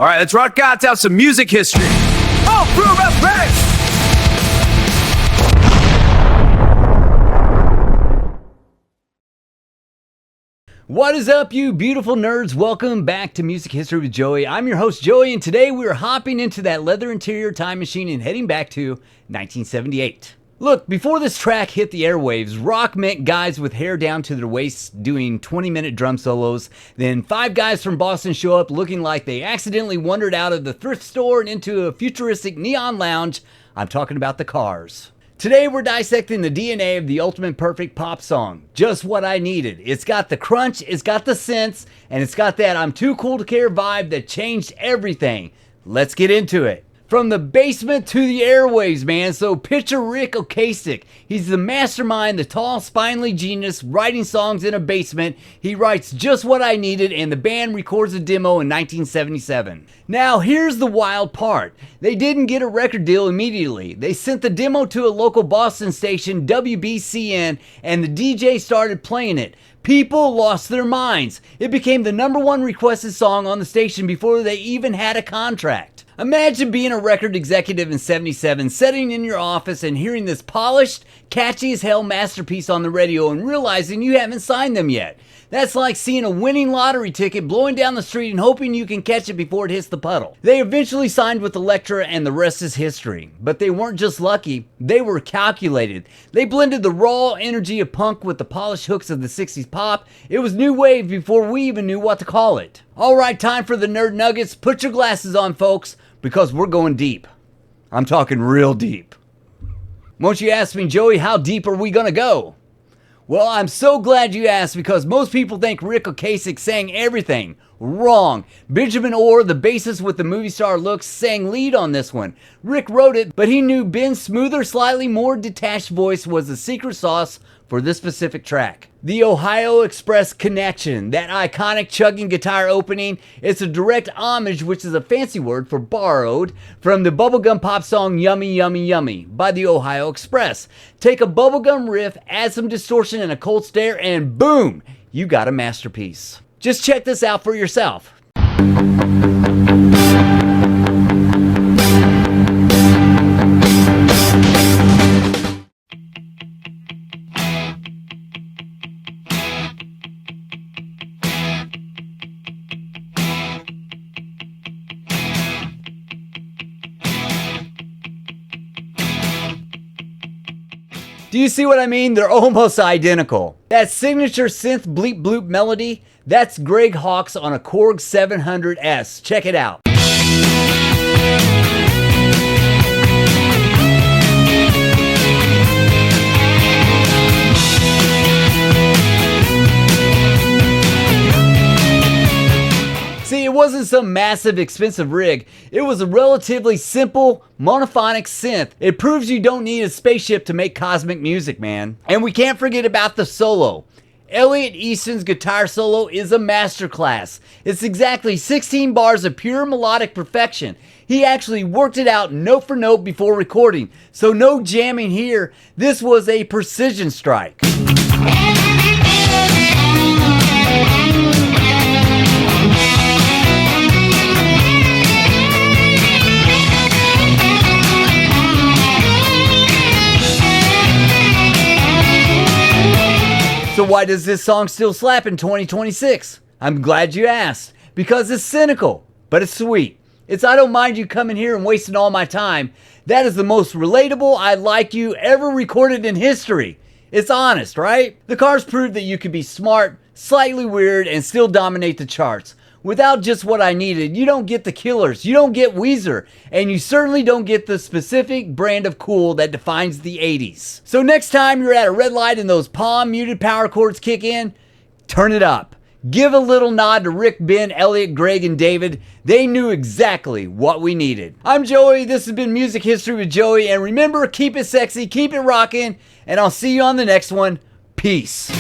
All right, let's rock out some music history. Oh, through the bass! What is up, you beautiful nerds? Welcome back to Music History with Joey. I'm your host, Joey, and today we're hopping into that leather interior time machine and heading back to 1978. Look, before this track hit the airwaves, rock meant guys with hair down to their waists doing 20-minute drum solos. Then 5 guys from Boston show up looking like they accidentally wandered out of the thrift store and into a futuristic neon lounge. I'm talking about the Cars. Today we're dissecting the DNA of the ultimate perfect pop song. Just what I needed. It's got the crunch, it's got the synths, and it's got that I'm too cool to care vibe that changed everything. Let's get into it. From the basement to the airwaves, man. So picture Ric Ocasek. He's the mastermind, the tall, spindly genius, writing songs in a basement. He writes Just What I Needed, and the band records a demo in 1977. Now, here's the wild part. They didn't get a record deal immediately. They sent the demo to a local Boston station, WBCN, and the DJ started playing it. People lost their minds. It became the #1 requested song on the station before they even had a contract. Imagine being a record executive in 77, sitting in your office and hearing this polished, catchy as hell masterpiece on the radio and realizing you haven't signed them yet. That's like seeing a winning lottery ticket blowing down the street and hoping you can catch it before it hits the puddle. They eventually signed with Elektra and the rest is history. But they weren't just lucky, they were calculated. They blended the raw energy of punk with the polished hooks of the 60s pop. It was new wave before we even knew what to call it. Alright, time for the Nerd Nuggets. Put your glasses on, folks, because we're going deep. I'm talking real deep. Won't you ask me, Joey, how deep are we gonna go? Well, I'm so glad you asked because most people think Ric Ocasek sang everything. Wrong. Benjamin Orr, the bassist with the movie star looks, sang lead on this one. Rick wrote it, but he knew Ben's smoother, slightly more detached voice was the secret sauce for this specific track. The Ohio Express Connection, that iconic chugging guitar opening, it's a direct homage, which is a fancy word for borrowed, from the bubblegum pop song Yummy Yummy Yummy by the Ohio Express. Take a bubblegum riff, add some distortion and a cold stare, and boom, you got a masterpiece. Just check this out for yourself. Do you see what I mean? They're almost identical. That signature synth bleep bloop melody, that's Greg Hawkes on a Korg 700S. Check it out. See, it wasn't some massive expensive rig. It was a relatively simple monophonic synth. It proves you don't need a spaceship to make cosmic music, man. And we can't forget about the solo. Elliot Easton's guitar solo is a masterclass. It's exactly 16 bars of pure melodic perfection. He actually worked it out note for note before recording. So no jamming here. This was a precision strike. So why does this song still slap in 2026? I'm glad you asked. Because it's cynical, but it's sweet. It's I don't mind you coming here and wasting all my time. That is the most relatable I Like You ever recorded in history. It's honest, right? The Cars proved that you could be smart, slightly weird, and still dominate the charts. Without Just What I Needed, you don't get the Killers, you don't get Weezer, and you certainly don't get the specific brand of cool that defines the 80s. So next time you're at a red light and those palm muted power chords kick in, turn it up. Give a little nod to Rick, Ben, Elliot, Greg, and David. They knew exactly what we needed. I'm Joey, this has been Music History with Joey, and remember, keep it sexy, keep it rocking, and I'll see you on the next one. Peace.